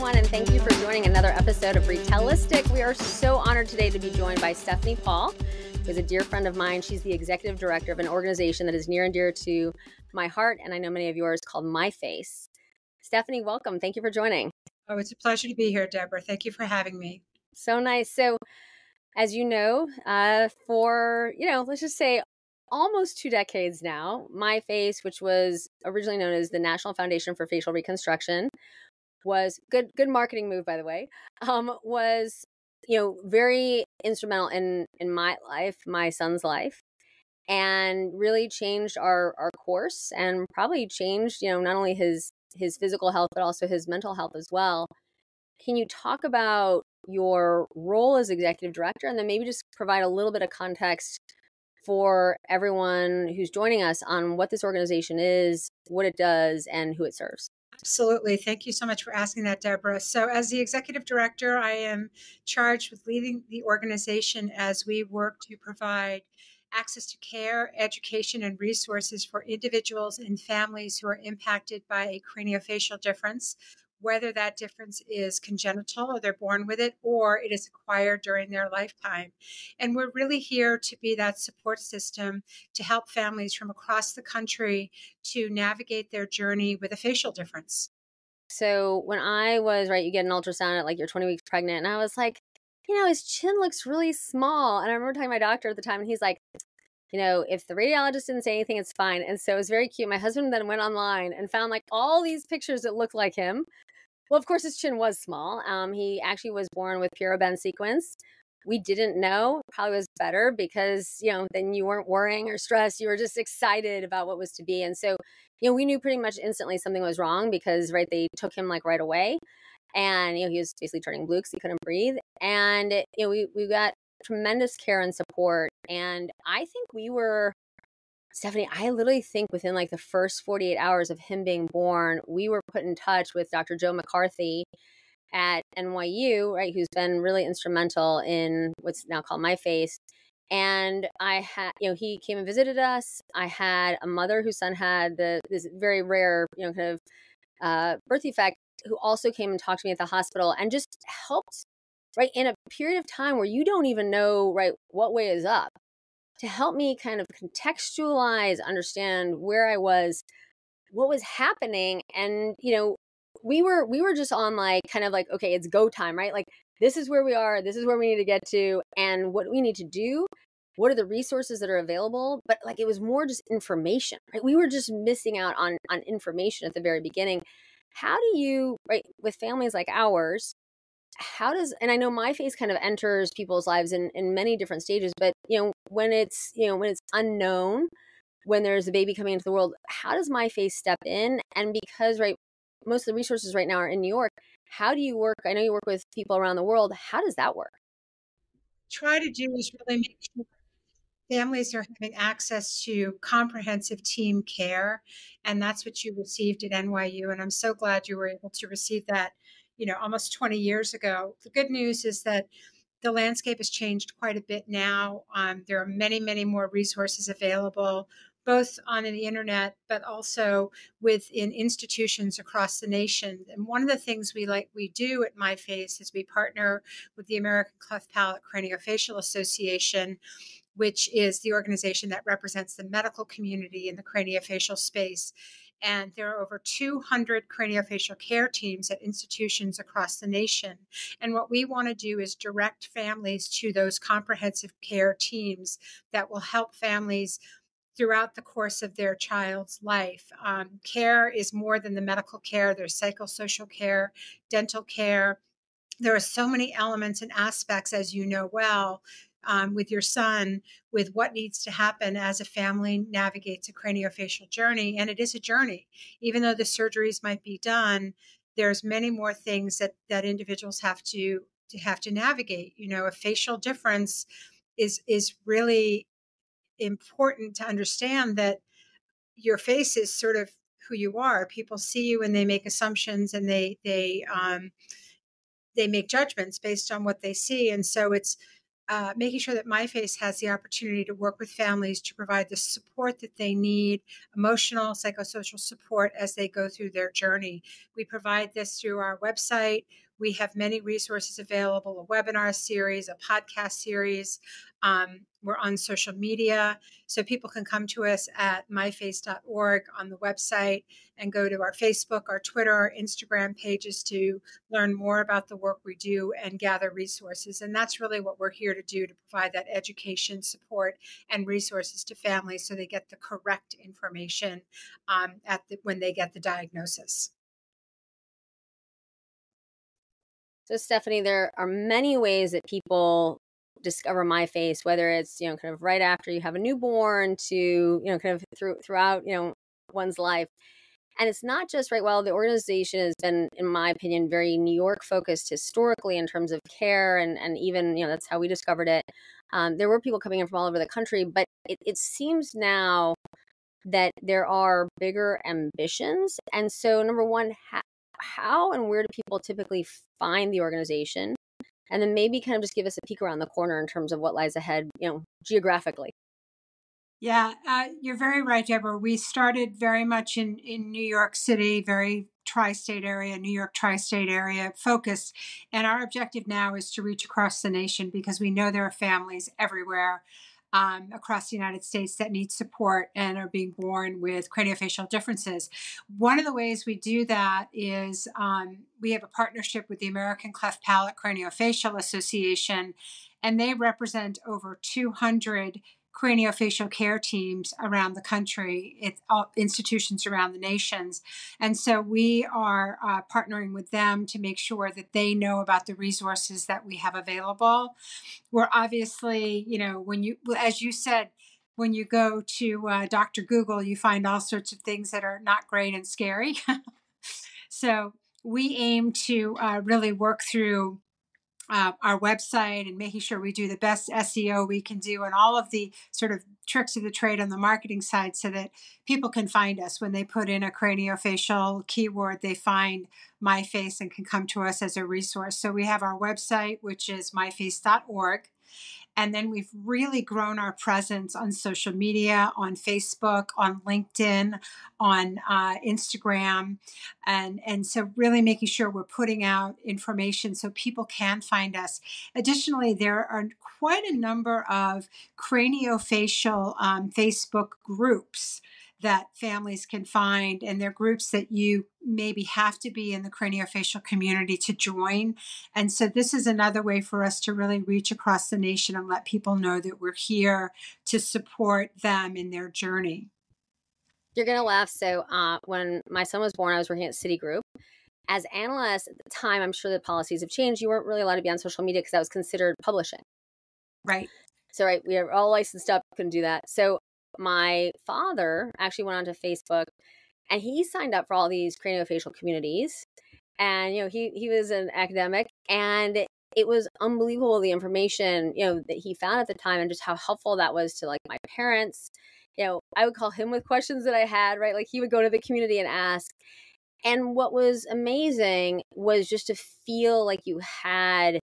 everyone, and thank you for joining another episode of Retailistic. We are so honored today to be joined by Stephanie Paul, who is a dear friend of mine. She's the executive director of an organization that is near and dear to my heart, and I know many of yours, called MyFace. Stephanie, welcome. Thank you for joining. Oh, it's a pleasure to be here, Deborah. Thank you for having me. So nice. So, as you know, for, let's just say almost 2 decades now, MyFace, which was originally known as the National Foundation for Facial Reconstruction, was good marketing move, by the way, was, very instrumental in my life, my son's life, and really changed our course and probably changed, not only his physical health, but also his mental health as well. Can you talk about your role as executive director, and then maybe just provide a little bit of context for everyone who's joining us on what this organization is, what it does, and who it serves? Absolutely. Thank you so much for asking that, Deborah. So as the executive director, I am charged with leading the organization as we work to provide access to care, education, and resources for individuals and families who are impacted by a craniofacial difference, whether that difference is congenital or they're born with it, or it is acquired during their lifetime. And we're really here to be that support system to help families from across the country to navigate their journey with a facial difference. So when I was, you get an ultrasound at like you're 20 weeks pregnant, and I was like, his chin looks really small. And I remember talking to my doctor at the time, and he's like, if the radiologist didn't say anything, it's fine. And so it was very cute. My husband then went online and found like all these pictures that looked like him. Well, of course, his chin was small. He actually was born with pure bend sequence. We didn't know. Probably was better because, then you weren't worrying or stressed. You were just excited about what was to be. And so, we knew pretty much instantly something was wrong because, they took him like right away. And, he was basically turning blue because he couldn't breathe. And, we got tremendous care and support. And I think Stephanie, I literally think within like the first 48 hours of him being born, we were put in touch with Dr. Joe McCarthy at NYU, who's been really instrumental in what's now called MyFace. And I had, he came and visited us. I had a mother whose son had this very rare, birth defect, who also came and talked to me at the hospital and just helped, in a period of time where you don't even know, what way is up, to help me kind of contextualize, understand where I was, what was happening. And, we were just on okay, it's go time, right? Like, this is where we are, this is where we need to get to, and what we need to do, what are the resources that are available. But it was more just information, right? We were just missing out on information at the very beginning. How do you, with families like ours, and I know MyFace kind of enters people's lives in many different stages, but when it's unknown, when there's a baby coming into the world, how does MyFace step in? And because most of the resources right now are in New York, how do you work? I know you work with people around the world. How does that work? Try to do is really make sure families are having access to comprehensive team care, and that's what you received at NYU. And I'm so glad you were able to receive that, almost 20 years ago. The good news is that the landscape has changed quite a bit now. There are many, many more resources available, both on the internet, but also within institutions across the nation. And one of the things we do at MyFace is we partner with the American Cleft Palate Craniofacial Association, which is the organization that represents the medical community in the craniofacial space. And there are over 200 craniofacial care teams at institutions across the nation. And what we want to do is direct families to those comprehensive care teams that will help families throughout the course of their child's life. Care is more than the medical care. There's psychosocial care, dental care. There are so many elements and aspects, as you know well, with your son, with what needs to happen as a family navigates a craniofacial journey. And it is a journey. Even though the surgeries might be done, there's many more things that individuals have to navigate. A facial difference is really important to understand, that your face is sort of who you are. People see you and they make assumptions, and they make judgments based on what they see. And so it's making sure that MyFace has the opportunity to work with families to provide the support that they need, emotional, psychosocial support as they go through their journey. We provide this through our website. We have many resources available, a webinar series, a podcast series. We're on social media. So people can come to us at myface.org on the website and go to our Facebook, our Twitter, our Instagram pages to learn more about the work we do and gather resources. And that's really what we're here to do, to provide that education, support, and resources to families so they get the correct information when they get the diagnosis. So Stephanie, there are many ways that people discover MyFace, whether it's, kind of right after you have a newborn to, kind of throughout, one's life. And it's not just, right, well, the organization has been, in my opinion, very New York focused historically in terms of care. And even, that's how we discovered it. There were people coming in from all over the country, but it seems now that there are bigger ambitions. And so, number one, how and where do people typically find the organization? And then maybe kind of just give us a peek around the corner in terms of what lies ahead, geographically. Yeah, you're very right, Deborah. We started very much in New York City, very tri-state area, New York tri-state area focused. And our objective now is to reach across the nation because we know there are families everywhere across the United States that need support and are being born with craniofacial differences. One of the ways we do that is we have a partnership with the American Cleft Palate Craniofacial Association, and they represent over 200 craniofacial care teams around the country, institutions around the nations. And so we are partnering with them to make sure that they know about the resources that we have available. We're obviously, as you said, when you go to Dr. Google, you find all sorts of things that are not great and scary. So we aim to really work through our website and making sure we do the best SEO we can do and all of the sort of tricks of the trade on the marketing side so that people can find us. When they put in a craniofacial keyword, they find MyFace and can come to us as a resource. So we have our website, which is myface.org. And then we've really grown our presence on social media, on Facebook, on LinkedIn, on Instagram. And so really making sure we're putting out information so people can find us. Additionally, there are quite a number of craniofacial Facebook groups that families can find, and they're groups that you maybe have to be in the craniofacial community to join. And so this is another way for us to really reach across the nation and let people know that we're here to support them in their journey. You're going to laugh. So when my son was born, I was working at Citigroup. As analysts at the time, I'm sure the policies have changed. You weren't really allowed to be on social media because that was considered publishing. Right. So, right, we are all licensed up, couldn't do that. So my father actually went onto Facebook and he signed up for all these craniofacial communities. And, he was an academic, and it was unbelievable, the information, that he found at the time and just how helpful that was to, like, my parents. I would call him with questions that I had, right? Like, he would go to the community and ask. And what was amazing was just to feel like you had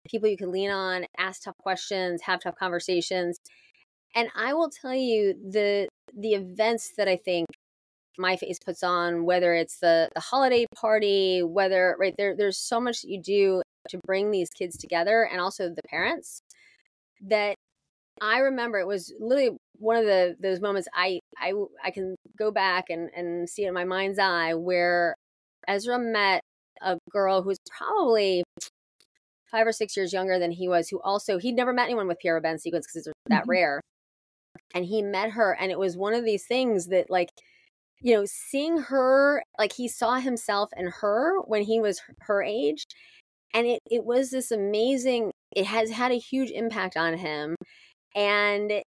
people you could lean on, ask tough questions, have tough conversations. And I will tell you, the events that I think MyFace puts on, whether it's the holiday party, whether, right, there's so much that you do to bring these kids together, and also the parents, that I remember it was literally one of those moments I can go back and see it in my mind's eye, where Ezra met a girl who's probably 5 or 6 years younger than he was, who also, he'd never met anyone with Pierre Robin sequence because it's that rare. And he met her, and it was one of these things that, like, seeing her, like, he saw himself in her when he was her age. And it was this amazing, it has had a huge impact on him. And,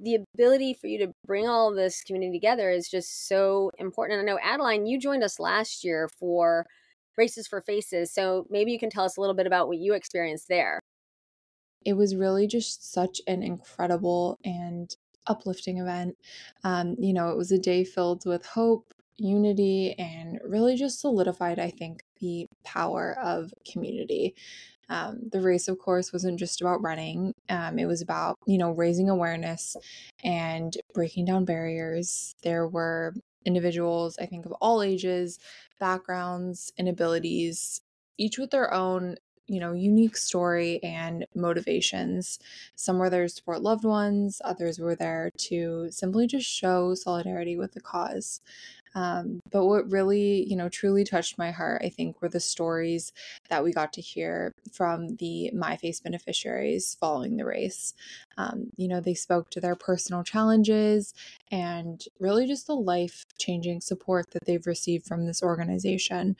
the ability for you to bring all of this community together is just so important. And I know, Adeline, you joined us last year for Races for Faces. So maybe you can tell us a little bit about what you experienced there. It was really just such an incredible and uplifting event. It was a day filled with hope, unity, and really just solidified, I think, the power of community. The race, of course, wasn't just about running. It was about, raising awareness and breaking down barriers. There were individuals, I think, of all ages, backgrounds, and abilities, each with their own, unique story and motivations. Some were there to support loved ones, others were there to simply just show solidarity with the cause. But what really, truly touched my heart, I think, were the stories that we got to hear from the MyFace beneficiaries following the race. They spoke to their personal challenges and really just the life-changing support that they've received from this organization.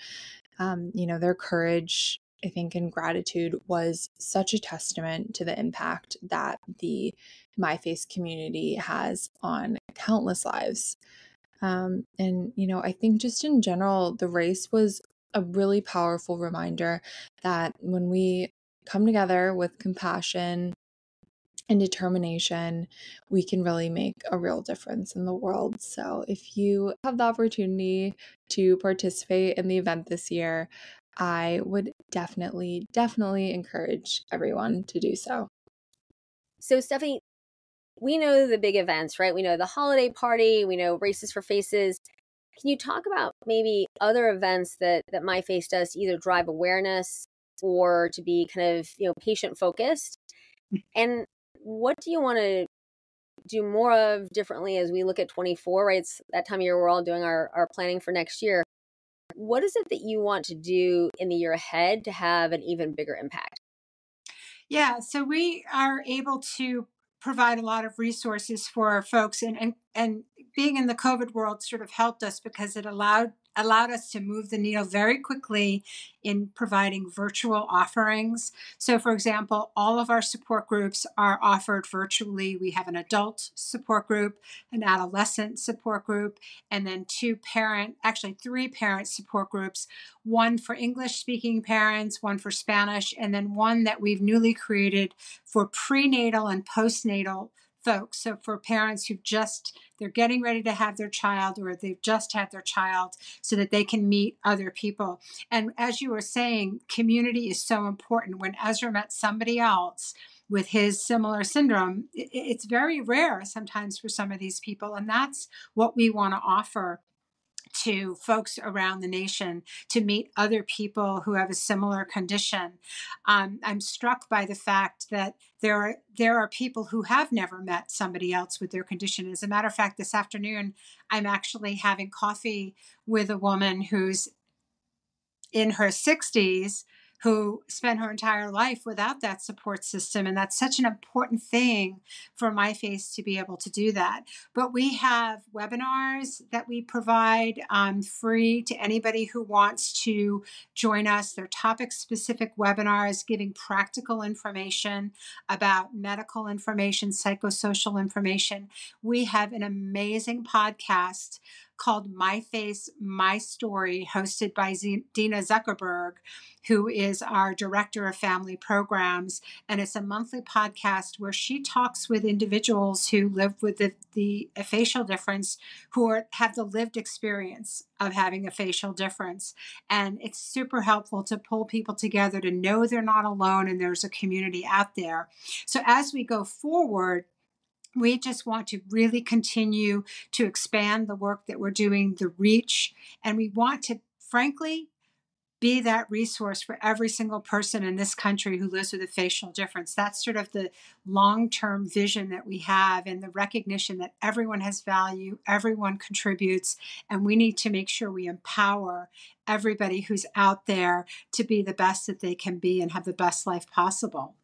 Their courage, I think, and gratitude was such a testament to the impact that the MyFace community has on countless lives. I think just in general, the race was a really powerful reminder that when we come together with compassion and determination, we can really make a real difference in the world. So if you have the opportunity to participate in the event this year, I would definitely encourage everyone to do so. So Stephanie, we know the big events, right? We know the holiday party, we know Races for Faces. Can you talk about maybe other events that MyFace does to either drive awareness or to be kind of, patient focused? And what do you want to do more of differently as we look at 24, right? It's that time of year we're all doing our planning for next year. What is it that you want to do in the year ahead to have an even bigger impact? Yeah, so we are able to provide a lot of resources for our folks, and being in the COVID world sort of helped us because it allowed us to move the needle very quickly in providing virtual offerings. So for example, all of our support groups are offered virtually. We have an adult support group, an adolescent support group, and then three parent support groups, one for English speaking parents, one for Spanish, and then one that we've newly created for prenatal and postnatal folks. So for parents who they're getting ready to have their child or they've just had their child so that they can meet other people. And as you were saying, community is so important. When Ezra met somebody else with his similar syndrome, it's very rare sometimes for some of these people. And that's what we want to offer to folks around the nation, to meet other people who have a similar condition. I'm struck by the fact that there are people who have never met somebody else with their condition. As a matter of fact, this afternoon, I'm actually having coffee with a woman who's in her 60s who spent her entire life without that support system. And that's such an important thing for MyFace to be able to do that. But we have webinars that we provide free to anybody who wants to join us. They're topic-specific webinars giving practical information about medical information, psychosocial information. We have an amazing podcast called MyFace, My Story, hosted by Dina Zuckerberg, who is our director of family programs. And it's a monthly podcast where she talks with individuals who live with a facial difference, who have the lived experience of having a facial difference. And it's super helpful to pull people together to know they're not alone and there's a community out there. So as we go forward, we just want to really continue to expand the work that we're doing, the reach, and we want to, frankly, be that resource for every single person in this country who lives with a facial difference. That's sort of the long-term vision that we have, and the recognition that everyone has value, everyone contributes, and we need to make sure we empower everybody who's out there to be the best that they can be and have the best life possible.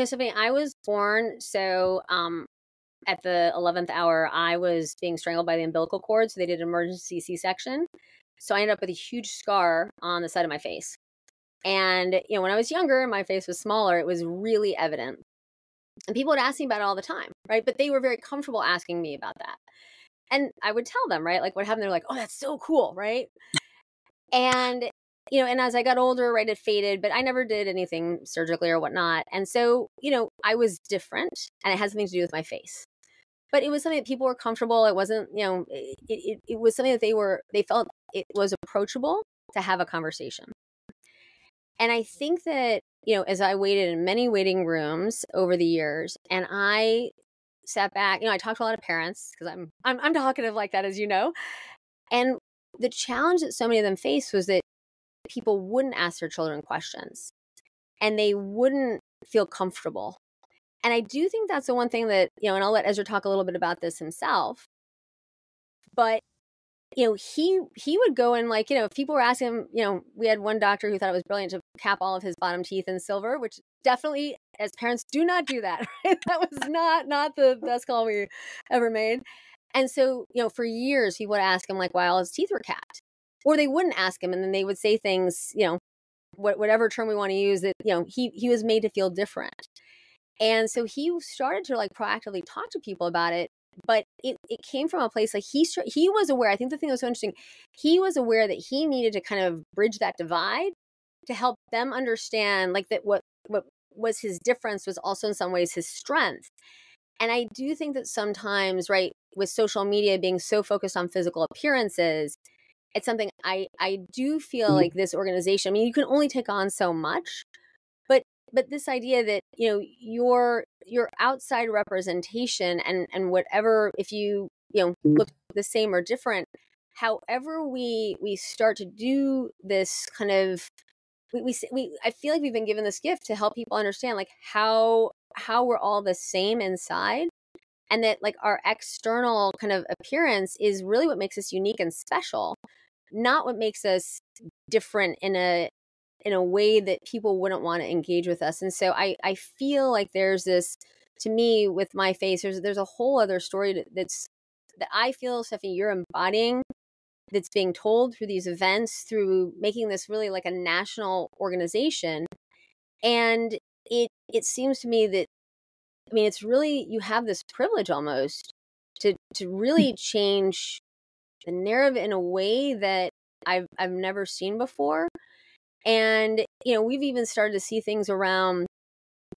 Sophie, I was born, so at the 11th hour, I was being strangled by the umbilical cord, so they did an emergency C-section. So I ended up with a huge scar on the side of my face. And, when I was younger, my face was smaller, it was really evident. And people would ask me about it all the time, right? But they were very comfortable asking me about that. And I would tell them, right? Like what happened, they're like, oh, that's so cool, right? And and as I got older, right, it faded, but I never did anything surgically or whatnot. And so, I was different, and it had something to do with my face. But it was something that people were comfortable. It wasn't, it was something that they felt it was approachable to have a conversation. And I think that, you know, as I waited in many waiting rooms over the years, and I sat back, you know, I talked to a lot of parents because I'm talkative like that, as you know. And the challenge that so many of them faced was that people wouldn't ask their children questions and they wouldn't feel comfortable. And I do think that's the one thing that, you know, and I'll let Ezra talk a little bit about this himself. But, you know, he would go and, like, you know, if people were asking him, you know, we had one doctor who thought it was brilliant to cap all of his bottom teeth in silver, which definitely, as parents, do not do that. Right? That was not the best call we ever made. And so, you know, for years he would ask him, like, why all his teeth were capped, or they wouldn't ask him, and then they would say things, you know, whatever term we want to use, that, you know, he was made to feel different. And so he started to, like, proactively talk to people about it. But it came from a place like he was aware. I think the thing that was so interesting, he was aware that he needed to kind of bridge that divide to help them understand, like, that what was his difference was also in some ways his strength. And I do think that sometimes, right, with social media being so focused on physical appearances, it's something I do feel like this organization, I mean, you can only take on so much, but this idea that, you know, your outside representation and whatever, if you know, look the same or different, however we start to do this kind of, we I feel like we've been given this gift to help people understand, like, how we're all the same inside, and that, like, our external kind of appearance is really what makes us unique and special, not what makes us different in a way that people wouldn't want to engage with us. And so I feel like there's this, to me, with MyFace, there's a whole other story that I feel, Stephanie, you're embodying, that's being told through these events, through making this really like a national organization. And it seems to me that, I mean, it's really, you have this privilege almost to really change the narrative in a way that I've never seen before. And, you know, we've even started to see things around,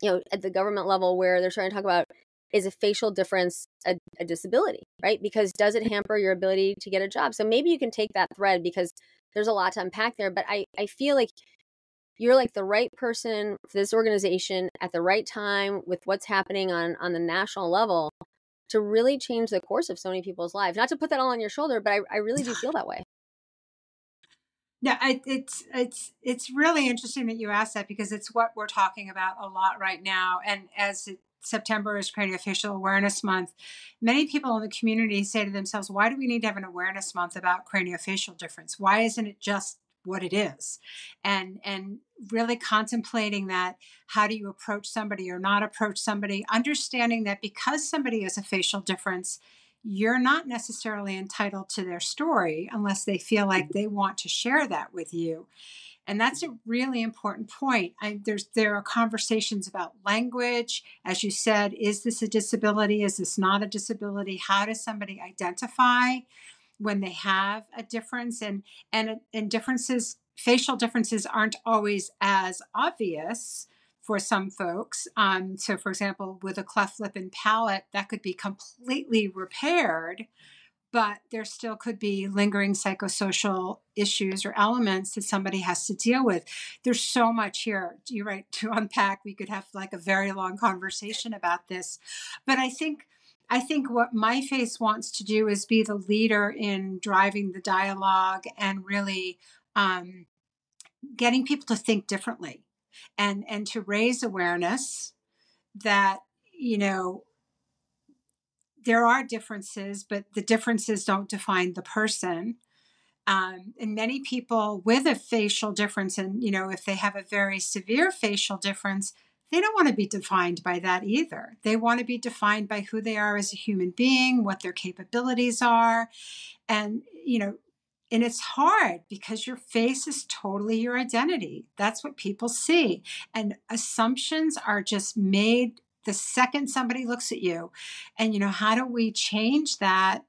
you know, at the government level, where they're trying to talk about, is a facial difference a disability, right? Because does it hamper your ability to get a job? So maybe you can take that thread, because there's a lot to unpack there. But I feel like you're, like, the right person for this organization at the right time with what's happening on the national level to really change the course of so many people's lives. Not to put that all on your shoulder, but I really do feel that way. Yeah, it's really interesting that you asked that, because it's what we're talking about a lot right now. And as September is Craniofacial Awareness Month, many people in the community say to themselves, why do we need to have an awareness month about craniofacial difference? Why isn't it just what it is? And really contemplating that, how do you approach somebody or not approach somebody, understanding that because somebody has a facial difference, you're not necessarily entitled to their story unless they feel like they want to share that with you. And that's a really important point. There are conversations about language. As you said, is this a disability? Is this not a disability? How does somebody identify when they have a difference? And differences, facial differences, aren't always as obvious for some folks. So, for example, with a cleft lip and palate, that could be completely repaired, but there still could be lingering psychosocial issues or elements that somebody has to deal with. There's so much here, you're right, to unpack. We could have, like, a very long conversation about this. But I think what MyFace wants to do is be the leader in driving the dialogue and really getting people to think differently, and to raise awareness that, you know, there are differences, but the differences don't define the person. And many people with a facial difference, and, you know, if they have a very severe facial difference, they don't want to be defined by that either. They want to be defined by who they are as a human being, what their capabilities are. And, you know, and it's hard because your face is totally your identity. That's what people see. And assumptions are just made the second somebody looks at you. And, you know, how do we change that,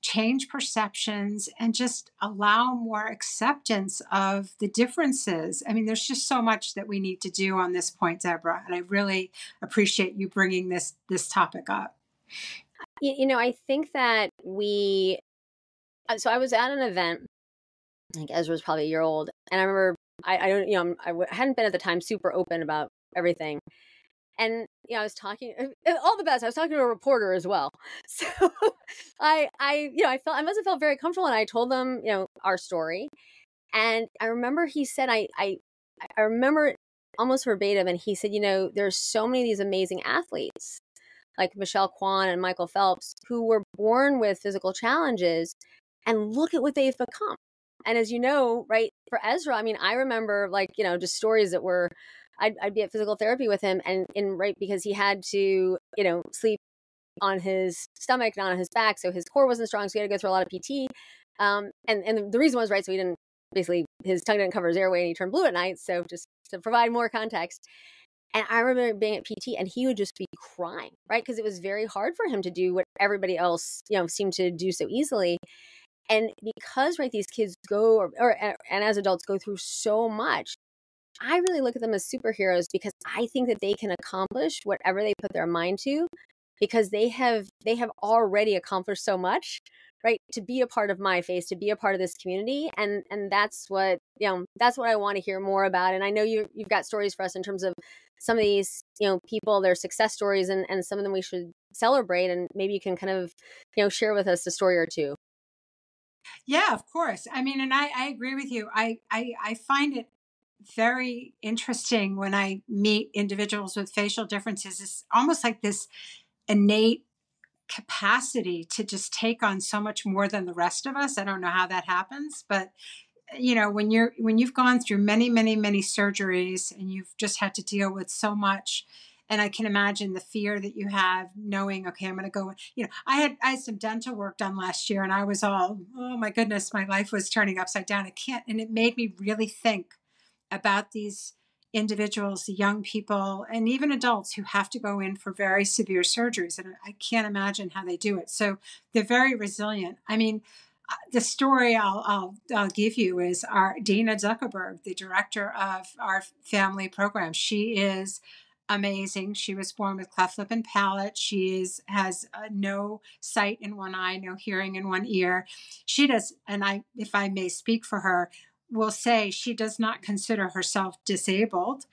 change perceptions, and just allow more acceptance of the differences? I mean, there's just so much that we need to do on this point, Deborah. And I really appreciate you bringing this topic up. You know, I think that so I was at an event, I think Ezra was probably a year old, and I remember I don't, hadn't been at the time super open about everything. And, I was talking, all the best. I was talking to a reporter as well. So I must have felt very comfortable, and I told them, our story. And I remember he said, I remember almost verbatim, and he said, there's so many of these amazing athletes like Michelle Kwan and Michael Phelps who were born with physical challenges, and look at what they've become. And as you know, right, for Ezra, I mean, I remember just stories that were, I'd be at physical therapy with him, and right, because he had to, sleep on his stomach, not on his back, so his core wasn't strong, so he had to go through a lot of PT. And the reason was, right, so he didn't, basically his tongue didn't cover his airway, and he turned blue at night. So just to provide more context. And I remember being at PT, and he would just be crying, right? Because it was very hard for him to do what everybody else, seemed to do so easily. And because, right, these kids go, and as adults go through so much, I really look at them as superheroes, because I think that they can accomplish whatever they put their mind to, because they have already accomplished so much, right? To be a part of MyFace, to be a part of this community. And that's what, that's what I want to hear more about. And I know you've got stories for us in terms of some of these, people, their success stories, and some of them we should celebrate. And maybe you can kind of, share with us a story or two. Yeah, of course. I mean, and I agree with you. I find it very interesting when I meet individuals with facial differences. It's almost like this innate capacity to just take on so much more than the rest of us. I don't know how that happens, but when you've gone through many, many, many surgeries, and you've just had to deal with so much. And I can imagine the fear that you have knowing, okay, I'm going to go, I had some dental work done last year, and I was all, oh my goodness, my life was turning upside down. And it made me really think about these individuals, the young people, and even adults who have to go in for very severe surgeries. And I can't imagine how they do it. So they're very resilient. I mean, the story I'll give you is our Dina Zuckerberg, the director of our family program. She is amazing. She was born with cleft lip and palate. She has no sight in one eye, no hearing in one ear. She does, and if I may speak for her, will say she does not consider herself disabled,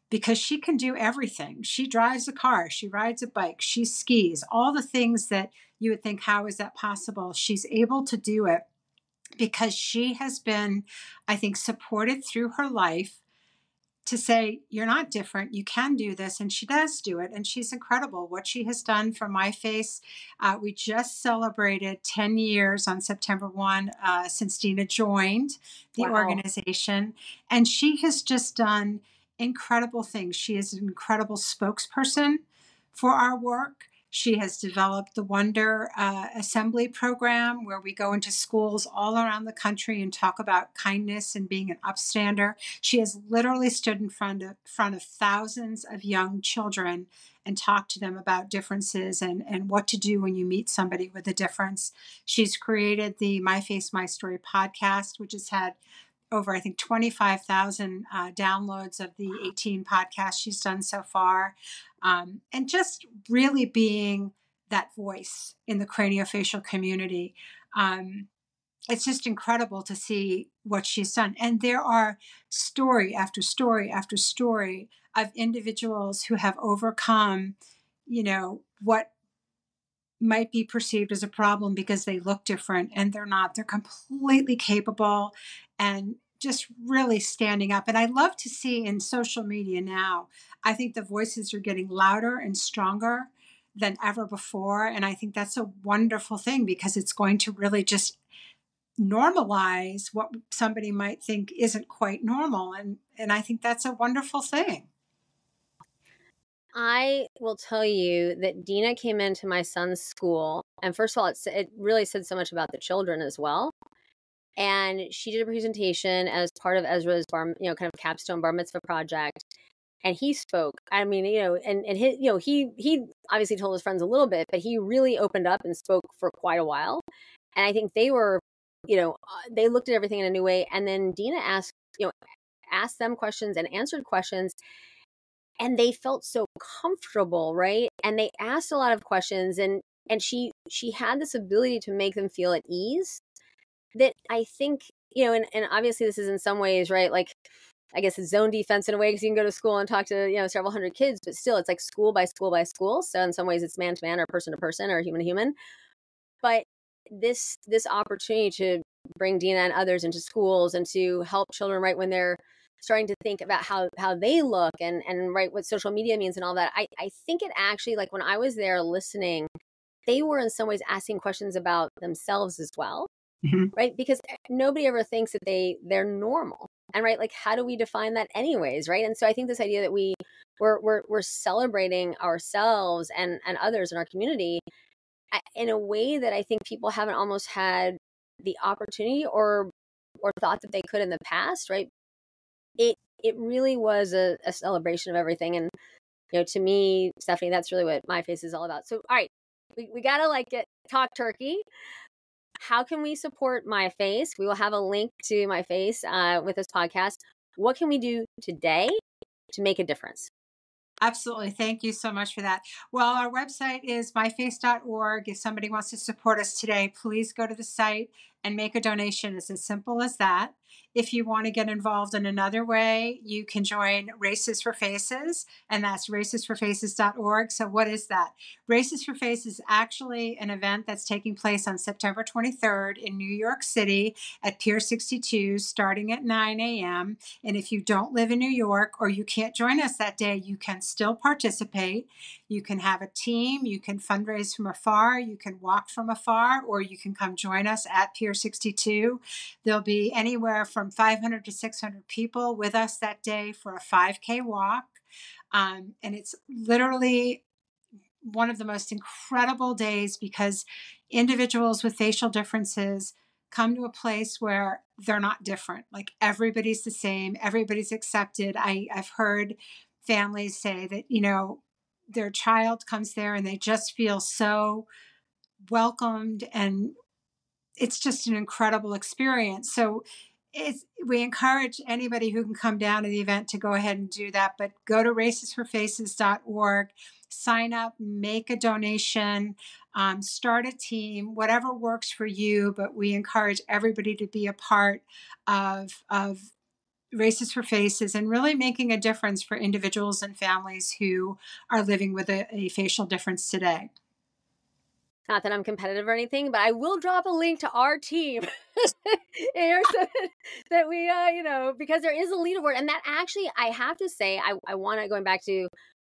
because she can do everything. She drives a car, she rides a bike, she skis, all the things that you would think, how is that possible? She's able to do it because she has been, I think, supported through her life to say, you're not different, you can do this. And she does do it. And she's incredible. What she has done for MyFace, we just celebrated 10 years on September 1 since Dina joined the organization. And she has just done incredible things. She is an incredible spokesperson for our work. She has developed the Wonder Assembly program, where we go into schools all around the country and talk about kindness and being an upstander. She has literally stood in front of thousands of young children and talked to them about differences and what to do when you meet somebody with a difference. She's created the My Face, My Story podcast, which has had over, I think, 25,000 downloads of the 18 podcasts she's done so far. And just really being that voice in the craniofacial community. It's just incredible to see what she's done. And there are story after story after story of individuals who have overcome, what might be perceived as a problem because they look different, and they're not. They're completely capable and just really standing up. And I love to see in social media now, I think the voices are getting louder and stronger than ever before. And I think that's a wonderful thing, because it's going to really just normalize what somebody might think isn't quite normal. And I think that's a wonderful thing. I will tell you that Dina came into my son's school, and first of all, it really said so much about the children as well. And she did a presentation as part of Ezra's kind of capstone bar mitzvah project. And he spoke. I mean, and he obviously told his friends a little bit, but he really opened up and spoke for quite a while. And I think they were, they looked at everything in a new way. And then Dina asked them questions and answered questions. And they felt so comfortable, right? And they asked a lot of questions, and she had this ability to make them feel at ease that I think, and obviously this is in some ways, right? Like, I guess it's zone defense in a way, because you can go to school and talk to, several hundred kids, but still it's like school by school by school. So in some ways it's man to man or person to person or human to human. But this opportunity to bring Dina and others into schools and to help children, right, when they're starting to think about how they look and right, what social media means and all that. I think it actually, like when I was there listening, they were in some ways asking questions about themselves as well, right? Because nobody ever thinks that they're normal. And right, like how do we define that anyways, right? And so I think this idea that we're celebrating ourselves and others in our community in a way that I think people haven't almost had the opportunity or thought that they could in the past, right? It really was a celebration of everything. And to me, Stephanie, that's really what MyFace is all about. So all right, we gotta talk turkey. How can we support MyFace? We will have a link to MyFace with this podcast. What can we do today to make a difference? Absolutely. Thank you so much for that. Well, our website is myface.org. If somebody wants to support us today, please go to the site and make a donation. It's as simple as that. If you want to get involved in another way, you can join Races for Faces, and that's racesforfaces.org. So what is that? Races for Faces is actually an event that's taking place on September 23rd in New York City at Pier 62, starting at 9 a.m. And if you don't live in New York or you can't join us that day, you can still participate. You can have a team, you can fundraise from afar, you can walk from afar, or you can come join us at Pier 62. There'll be anywhere from 500 to 600 people with us that day for a 5K walk. And it's literally one of the most incredible days because individuals with facial differences come to a place where they're not different. Like everybody's the same, everybody's accepted. I've heard families say that, their child comes there and they just feel so welcomed, and it's just an incredible experience. So we encourage anybody who can come down to the event to go ahead and do that, but go to racesforfaces.org, sign up, make a donation, start a team, whatever works for you. But we encourage everybody to be a part of Races for Faces and really making a difference for individuals and families who are living with a facial difference today. Not that I'm competitive or anything, but I will drop a link to our team here so that we, because there is a leaderboard. And that actually, I have to say, I want to, going back to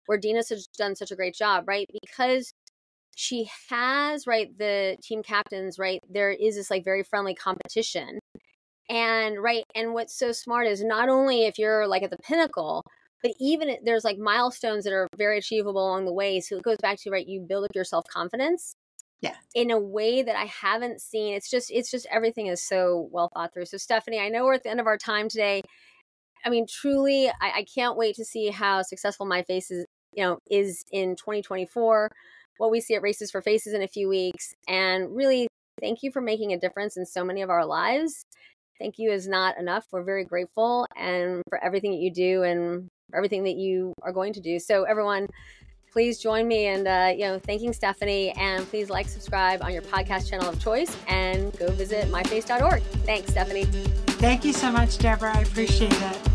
where Dina's done such a great job, right? Because she has, right, the team captains, right? There is this very friendly competition. And right, and what's so smart is not only if you're at the pinnacle, but even there's milestones that are very achievable along the way. So it goes back to, right, you build up your self-confidence. Yeah. In a way that I haven't seen. It's just everything is so well thought through. So Stephanie, I know we're at the end of our time today. I mean, truly, I can't wait to see how successful MyFace is in 2024, what we see at Races for Faces in a few weeks. And really, thank you for making a difference in so many of our lives. Thank you is not enough. We're very grateful and for everything that you do and for everything that you are going to do. So everyone, please join me in thanking Stephanie, and please subscribe on your podcast channel of choice, and go visit myface.org. Thanks, Stephanie. Thank you so much, Deborah. I appreciate it.